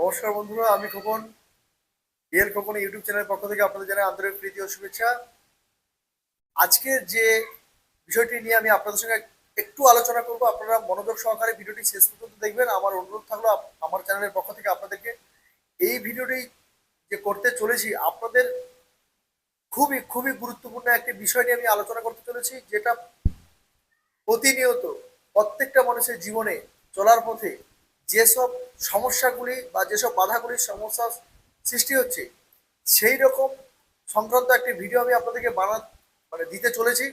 নমস্কার বন্ধুরা, আমি খোকন। খোকন ইউটিউব চ্যানেলের পক্ষ থেকে আপনাদের জানাই আন্তরিক প্রীতি ও শুভেচ্ছা। আজকে যে বিষয়টি নিয়ে আমি আপনাদের সঙ্গে একটু আলোচনা করব, আপনারা মনোযোগ সহকারে ভিডিওটি শেষ পর্যন্ত দেখবেন। আমার অনুরোধ থাকলো আমার চ্যানেলের পক্ষ থেকে আপনাদেরকে এই ভিডিওটি যে করতে চলেছি, আপনাদের খুবই খুবই গুরুত্বপূর্ণ একটি বিষয় নিয়ে আমি আলোচনা করতে চলেছি, যেটা প্রতিনিয়ত প্রত্যেকটা মানুষের জীবনে চলার পথে যেসব সমস্যাগুলি বা যেসব বাধাগুলির সমস্যা সৃষ্টি হচ্ছে, সেই রকম সংক্রান্ত একটি ভিডিও আমি আপনাদেরকে দিতে চলেছি।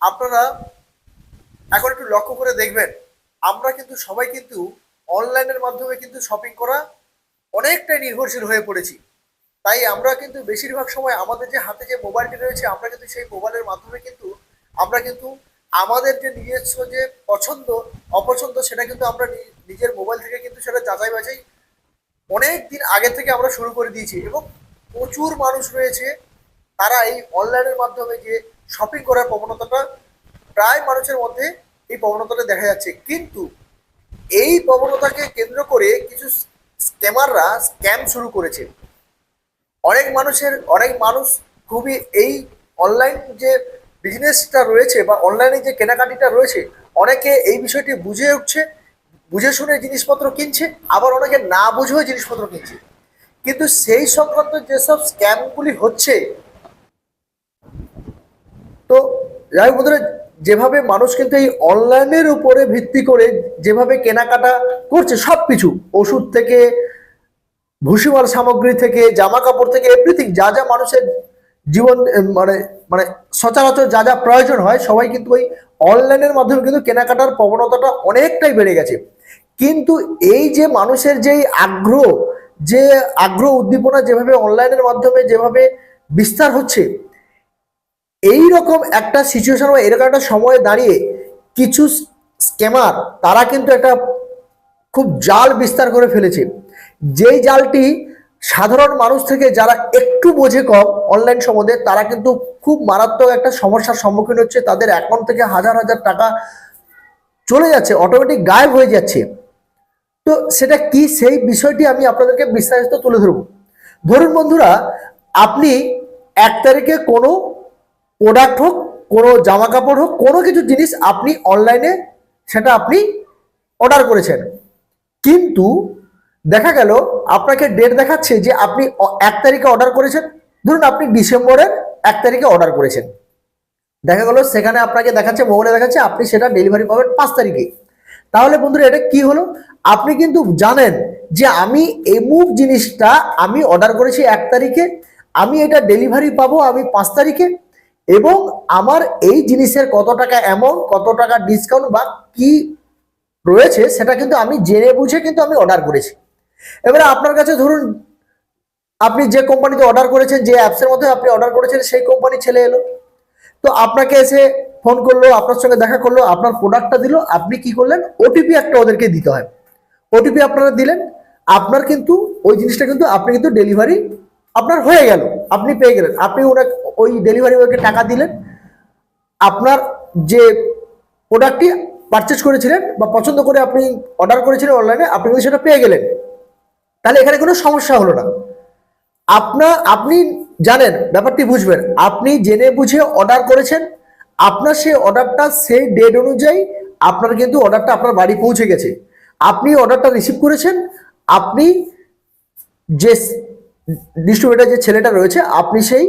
আপনারা এখন একটু লক্ষ্য করে দেখবেন, আমরা কিন্তু সবাই কিন্তু অনলাইনের মাধ্যমে কিন্তু শপিং করা অনেকটাই নির্ভরশীল হয়ে পড়েছি। তাই আমরা কিন্তু বেশিরভাগ সময় আমাদের যে হাতে যে মোবাইলটি রয়েছে, আমরা কিন্তু সেই মোবাইলের মাধ্যমে কিন্তু আমরা কিন্তু আমাদের যে নিজস্ব যে পছন্দ অপছন্দ, সেটা কিন্তু আমরা নিজের মোবাইল থেকে কিন্তু সেটা যাচাই বাছাই অনেক দিন আগে থেকে আমরা শুরু করে দিয়েছি। এবং প্রচুর মানুষ রয়েছে, তারা এই অনলাইনের মাধ্যমে যে শপিং করার প্রবণতাটা প্রায় মানুষের মধ্যে এই প্রবণতাটা দেখা যাচ্ছে। কিন্তু এই প্রবণতাকে কেন্দ্র করে কিছু স্ক্যামাররা স্ক্যাম শুরু করেছে। অনেক মানুষ খুবই এই অনলাইন যে বিজনেসটা রয়েছে বা অনলাইনে যে কেনাকাটিটা রয়েছে, অনেকে এই বিষয়টি বুঝে উঠছে, বুঝে শুনে জিনিসপত্র কিনছে, আবার অনেকে না বুঝেও জিনিসপত্র কিনছে। কিন্তু সেই সংক্রান্ত যেসব স্ক্যামগুলি হচ্ছে, তো যাই হোক বন্ধুরা, যেভাবে মানুষ কিন্তু এই অনলাইনের উপরে ভিত্তি করে যেভাবে কেনাকাটা করছে, সব কিছু ওষুধ থেকে ভূষিমাল সামগ্রী থেকে জামা কাপড় থেকে এভরিথিং, যা যা মানুষের জীবন মানে মানে সচরাচর যা যা প্রয়োজন হয়, সবাই কিন্তু ওই অনলাইনের মাধ্যমে কিন্তু কেনাকাটার প্রবণতাটা অনেকটাই বেড়ে গেছে। কিন্তু এই যে মানুষের যেই আগ্রহ উদ্দীপনা যেভাবে অনলাইনের মাধ্যমে যেভাবে বিস্তার হচ্ছে, এই রকম একটা সিচুয়েশন বা এরকম একটা সময়ে দাঁড়িয়ে কিছু স্ক্যামার তারা কিন্তু একটা খুব জাল বিস্তার করে ফেলেছে। যেই জালটি সাধারণ মানুষ থেকে যারা একটু বোঝে কম অনলাইন সম্বন্ধে, তারা কিন্তু খুব মারাত্মক একটা সমস্যার সম্মুখীন হচ্ছে। তাদের অ্যাকাউন্ট থেকে হাজার হাজার টাকা চলে যাচ্ছে, অটোমেটিক গায়েব হয়ে যাচ্ছে। তো সেটা কি, সেই বিষয়টি আমি আপনাদেরকে বিস্তারিত তুলে ধরব। ধরুন বন্ধুরা, আপনি 1 তারিখে কোনো প্রোডাক্ট হোক, কোনো জামা কাপড় হোক, কোনো কিছু জিনিস আপনি অনলাইনে সেটা আপনি অর্ডার করেছেন। কিন্তু দেখা গেল আপনাকে ডেট দেখাচ্ছে যে আপনি 1 তারিখে অর্ডার করেছেন। ধরুন আপনি ডিসেম্বরের 1 তারিখে অর্ডার করেছেন, দেখা গেল সেখানে আপনাকে দেখাচ্ছে, মোবাইলে দেখাচ্ছে আপনি সেটা ডেলিভারি পাবেন 5 তারিখে। তাহলে বন্ধুরা, এটা কি হলো? আপনি কিন্তু জানেন যে আমি এমুক জিনিসটা আমি অর্ডার করেছি 1 তারিখে, আমি এটা ডেলিভারি পাবো আমি 5 তারিখে, এবং আমার এই জিনিসের কত টাকা অ্যামাউন্ট, কত টাকা ডিসকাউন্ট বা কি রয়েছে, সেটা কিন্তু আমি জেনে বুঝে কিন্তু আমি অর্ডার করেছি। এবারে আপনার কাছে ধরুন আপনি যে কোম্পানিতে অর্ডার করেছেন, যে অ্যাপসের মধ্যে আপনি অর্ডার করেছেন, সেই কোম্পানির ছেলে এলো, তো আপনাকে এসে ফোন করলো, আপনার সঙ্গে দেখা করলো, আপনার প্রোডাক্টটা দিল। আপনি কি করলেন? ওটিপি একটা ওদেরকে দিতে হয়, ওটিপি আপনারা দিলেন, আপনার কিন্তু ওই জিনিসটা কিন্তু আপনি কিন্তু ডেলিভারি আপনার হয়ে গেল, আপনি পেয়ে গেলেন। আপনি ওনাকে ওই ডেলিভারি বয়কে টাকা দিলেন, আপনার যে প্রোডাক্টটি পারচেজ করেছিলেন বা পছন্দ করে আপনি অর্ডার করেছিলেন অনলাইনে, আপনি কিন্তু সেটা পেয়ে গেলেন। তাহলে এখানে কোনো সমস্যা হলো না। আপনি জানেন, ব্যাপারটি বুঝবেন, আপনি জেনে বুঝে অর্ডার করেছেন, আপনার সেই অর্ডারটা সেই ডেট অনুযায়ী আপনার কিন্তু অর্ডারটা আপনার বাড়ি পৌঁছে গেছে, আপনি অর্ডারটা রিসিভ করেছেন, আপনি যে ডিস্ট্রিবিউটার যে ছেলেটা রয়েছে, আপনি সেই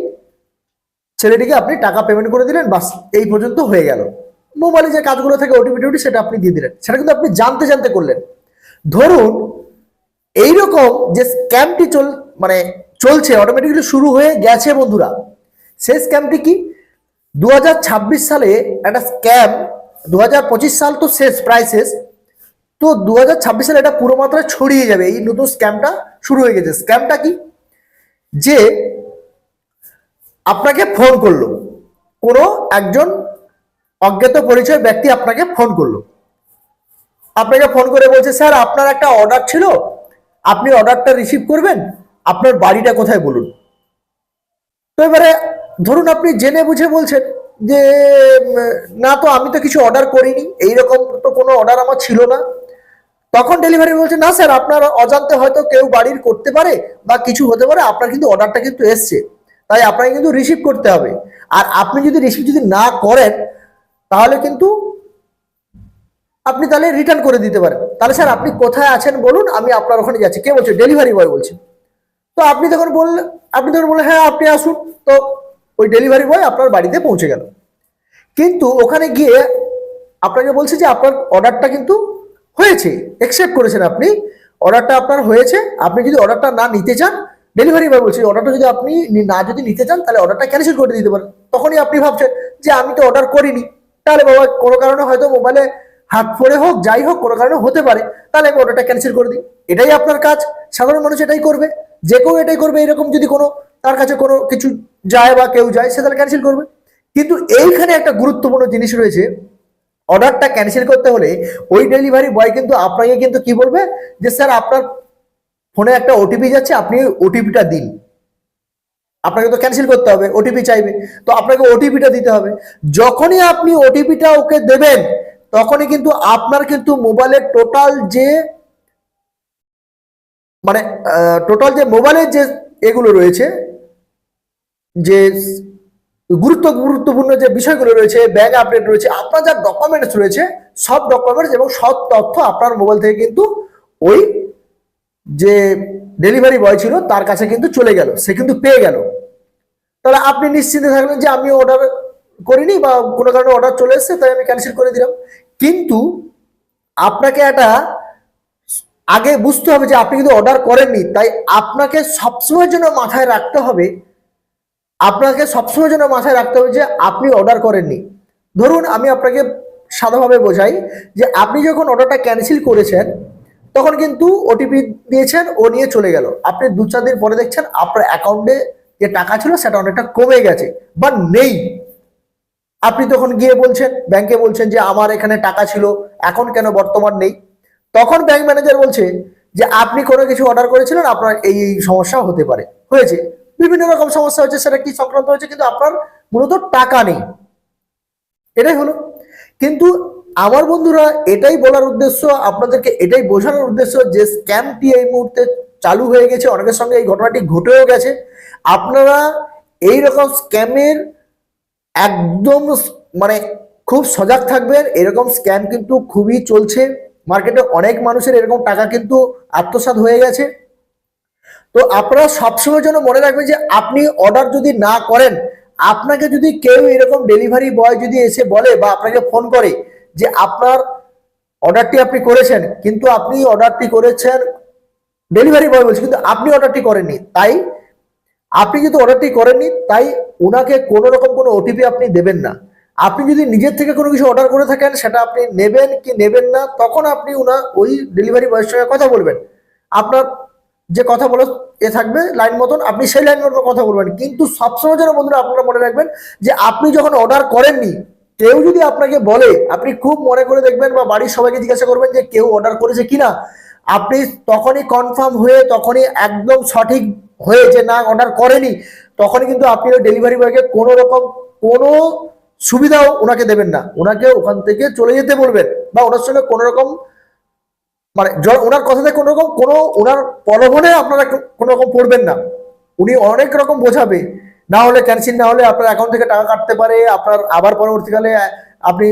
ছেলেটিকে আপনি টাকা পেমেন্ট করে দিলেন, বাস এই পর্যন্ত হয়ে গেল। মোবাইলে যে কাজগুলো থাকে ওটিপি সেটা আপনি দিয়ে দিলেন, সেটা কিন্তু আপনি জানতে জানতে করলেন। ধরুন এইরকম যে স্ক্যামটি চলছে, অটোমেটিক্যালি শুরু হয়ে গেছে বন্ধুরা। সেই স্ক্যামটি কি? 2026 সালে একটা স্ক্যাম, 2025 সাল তো শেষ, প্রায় শেষ, তো 2026 সালে এটা পুরো মাত্রায় ছড়িয়ে যাবে। এই নতুন স্ক্যামটা শুরু হয়ে গেছে। স্ক্যামটা কি? যে আপনাকে ফোন করলো, কোনো একজন অজ্ঞাত পরিচয় ব্যক্তি আপনাকে ফোন করলো, আপনাকে ফোন করে বলছে, স্যার আপনার একটা অর্ডার ছিল, আপনি অর্ডারটা রিসিভ করবেন, আপনার বাড়িটা কোথায় বলুন। তো এবারে ধরুন আপনি জেনে বুঝে বলছেন যে না, তো আমি তো কিছু অর্ডার করিনি, এইরকম তো কোনো অর্ডার আমার ছিল না, তখন ডেলিভারি বলছে না স্যার, আপনার অজান্তে হয়তো কেউ বাড়ির করতে পারে বা কিছু হতে পারে, আপনার কিন্তু অর্ডারটা কিন্তু এসছে, তাই আপনাকে কিন্তু রিসিভ করতে হবে। আর আপনি যদি রিসিভ যদি না করেন তাহলে কিন্তু আপনি তাহলে রিটার্ন করে দিতে পারেন। তাহলে স্যার আপনি কোথায় আছেন বলুন, আমি আপনার ওখানে যাচ্ছি। কে বলছে? ডেলিভারি বয় বলছে। তো আপনি তখন বললেন হ্যাঁ আপনি আসুন। তো ওই ডেলিভারি বয় আপনার বাড়িতে পৌঁছে গেল। কিন্তু ওখানে গিয়ে আপনাকে বলছে যে আপনার অর্ডারটা কিন্তু হয়েছে, অ্যাকসেপ্ট করেছেন আপনি, অর্ডারটা আপনার হয়েছে। আপনি যদি অর্ডারটা না নিতে চান, ডেলিভারি বয় বলছে অর্ডারটা যদি আপনি যদি নিতে চান তাহলে অর্ডারটা ক্যান্সেল করে দিতে পারেন। তখনই আপনি ভাবছেন যে আমি তো অর্ডার করিনি, তাহলে বাবা কোনো কারণে হয়তো মোবাইলে হাত পড়ে হোক যাই হোক কোনো কারণে হতে পারে, তাহলে আমি অর্ডারটা ক্যান্সেল করে দিই। এটাই আপনার কাজ। সাধারণ মানুষ এটাই করবে, যে কেউ এটাই করবে। এরকম যদি কোনো তার কাছে কোনো কিছু যায় বা কেউ যায়, সে তাহলে ক্যান্সেল করবে। কিন্তু এইখানে একটা গুরুত্বপূর্ণ জিনিস রয়েছে। অর্ডারটা ক্যান্সেল করতে হলে ওই ডেলিভারি বয় কিন্তু আপনাকে কিন্তু কি বলবে যে স্যার আপনার ফোনে একটা ওটিপি যাচ্ছে, আপনি ওটিপিটা দিন। আপনাকে তো ক্যান্সেল করতে হবে, ওটিপি চাইবে, তো আপনাকে ওটিপিটা দিতে হবে। যখনই আপনি ওটিপিটা ওকে দেবেন তখনই কিন্তু আপনার কিন্তু মোবাইলের টোটাল যে মানে মোবাইলের যে এগুলো রয়েছে, যে গুরুত্বপূর্ণ যে বিষয়গুলো রয়েছে, ব্যাংক আপডেট রয়েছে, আপনার যা ডকুমেন্টস রয়েছে, সব ডকুমেন্টস এবং সব তথ্য আপনার মোবাইল থেকে কিন্তু ওই যে ডেলিভারি বয় ছিল তার কাছে কিন্তু চলে গেল, সে কিন্তু পেয়ে গেল। তাহলে আপনি নিশ্চিন্তে থাকলেন যে আমি অর্ডার করিনি বা কোনো কারণে অর্ডার চলে এসেছে তাই আমি ক্যান্সেল করে দিলাম। কিন্তু আপনাকে একটা আগে বুঝতে হবে যে আপনি কিন্তু অর্ডার করেননি, তাই আপনাকে সবসময়ের জন্য মাথায় রাখতে হবে, যে আপনি অর্ডার করেননি। ধরুন আমি আপনাকে সাধারণভাবে বোঝাই, যে আপনি যখন অর্ডারটা ক্যান্সেল করেছেন তখন কিন্তু ওটিপি দিয়েছেন, ও নিয়ে চলে গেল। আপনি 2-4 দিন পরে দেখছেন আপনার অ্যাকাউন্টে যে টাকা ছিল সেটা অনেকটা কমে গেছে বা নেই। আপনি তখন গিয়ে বলছেন, ব্যাংকে বলছেন যে আমার এখানে টাকা ছিল, এখন কেন বর্তমান নেই। তখন ব্যাংক ম্যানেজার বলছে যে আপনি কোনো কিছু অর্ডার করেছিলেন, আপনার এই সমস্যা হতে পারে, হয়েছে, বিভিন্ন রকম সমস্যা হচ্ছে, সেটা কি সংক্রান্ত হয়েছে, কিন্তু আপনার মূলত টাকা নেই। এটাই হলো। কিন্তু আমার বন্ধুরা, এটাই বলার উদ্দেশ্য, আপনাদেরকে এটাই বোঝানোর উদ্দেশ্য যে স্ক্যামটি এই মুহূর্তে চালু হয়ে গেছে, অনেকের সঙ্গে এই ঘটনাটি ঘটেও গেছে। আপনারা এই রকম স্ক্যামের একদম মানে খুব সজাগ থাকবেন। এরকম স্ক্যাম কিন্তু খুবই চলছে মার্কেটে, অনেক মানুষের এরকম টাকা কিন্তু আত্মসাৎ হয়ে গেছে। তো আপনারা সবসময় জন্য মনে রাখবেন যে আপনি অর্ডার যদি না করেন, আপনাকে যদি কেউ এরকম ডেলিভারি বয় যদি এসে বলে বা আপনাকে ফোন করে যে আপনার অর্ডারটি আপনি করেছেন, কিন্তু আপনি অর্ডারটি করেছেন, ডেলিভারি বয় বলছে কিন্তু আপনি অর্ডারটি করেননি, তাই ওনাকে কোনো রকম কোনো ওটিপি আপনি দেবেন না। আপনি যদি নিজের থেকে কোনো কিছু অর্ডার করে থাকেন, সেটা আপনি নেবেন কি নেবেন না, তখন আপনি ওই ডেলিভারি বয়ের সঙ্গে কথা বলবেন। আপনার যে কথা বলে থাকবে লাইন মতন, আপনি সেই লাইন মতন কথা বলবেন। কিন্তু সবসময় যেন বন্ধুরা আপনারা মনে রাখবেন যে আপনি যখন অর্ডার করেননি, কেউ যদি আপনাকে বলে, আপনি খুব মনে করে দেখবেন বা বাড়ির সবাইকে জিজ্ঞাসা করবেন যে কেউ অর্ডার করেছে কিনা। আপনি তখনই কনফার্ম হয়ে, তখনই একদম সঠিক হয়ে যে না অর্ডার করেনি, তখনই কিন্তু আপনি ওই ডেলিভারি বয়কে কোনো রকম কোনো সুবিধাও ওনাকে দেবেন না, ওনাকে ওখান থেকে চলে যেতে বলবেন বা ওনার সঙ্গে কোনো রকম মানে ওনার কথাতে কোনো রকম ওনার প্রলোভনে আপনারা কোনো রকম পড়বেন না। উনি অনেক রকম বোঝাবে, না হলে ক্যান্সেল না হলে আপনার অ্যাকাউন্ট থেকে টাকা কাটতে পারে, আপনার আবার পরবর্তীকালে আপনি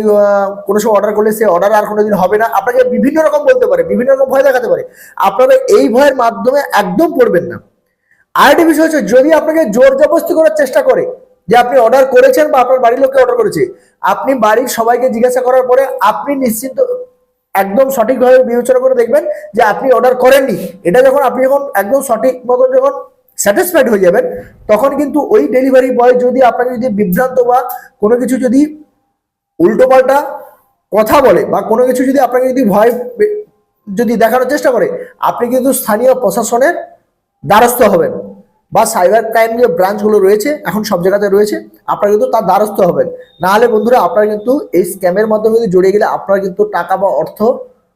কোনো সময় অর্ডার করলে সে অর্ডার আর কোনোদিন হবে না, আপনাকে বিভিন্ন রকম বলতে পারে, বিভিন্ন রকম ভয় দেখাতে পারে। আপনারা এই ভয়ের মাধ্যমে একদম পড়বেন না। আরেকটি বিষয় হচ্ছে, যদি আপনাকে জোর জবরদস্তি করার চেষ্টা করে যে আপনি অর্ডার করেছেন বা আপনার বাড়ির লোককে অর্ডার করেছে, আপনি বাড়ির সবাইকে জিজ্ঞাসা করার পরে আপনি নিশ্চিন্ত একদম সঠিকভাবে বিবেচনা করে দেখবেন যে আপনি অর্ডার করেননি। এটা যখন আপনি একদম সঠিক মতো যখন স্যাটিসফাইড হয়ে যাবেন, তখন কিন্তু ওই ডেলিভারি বয় যদি আপনাকে যদি বিভ্রান্ত বা কোনো কিছু যদি উল্টোপাল্টা কথা বলে বা কোনো কিছু যদি আপনাকে যদি ভয় যদি দেখানোর চেষ্টা করে, আপনি কিন্তু স্থানীয় প্রশাসনের দ্বারস্থ হবেন বা সাইবার ক্রাইম যে ব্রাঞ্চগুলো রয়েছে এখন সব জায়গাতে রয়েছে, আপনারা কিন্তু তার দ্বারস্থ হবেন। না হলে বন্ধুরা আপনারা কিন্তু এই স্ক্যামের মাধ্যমে যদি জড়িয়ে গেলে আপনারা কিন্তু টাকা বা অর্থ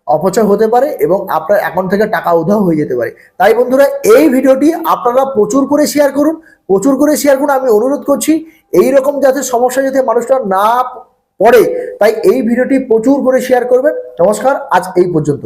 অপচয় হতে পারে এবং আপনার অ্যাকাউন্ট থেকে টাকা উধাও হয়ে যেতে পারে। তাই বন্ধুরা এই ভিডিওটি আপনারা প্রচুর করে শেয়ার করুন, আমি অনুরোধ করছি। এইরকম যাতে সমস্যা যাতে মানুষরা না পড়ে, তাই এই ভিডিওটি প্রচুর করে শেয়ার করবেন। নমস্কার, আজ এই পর্যন্ত।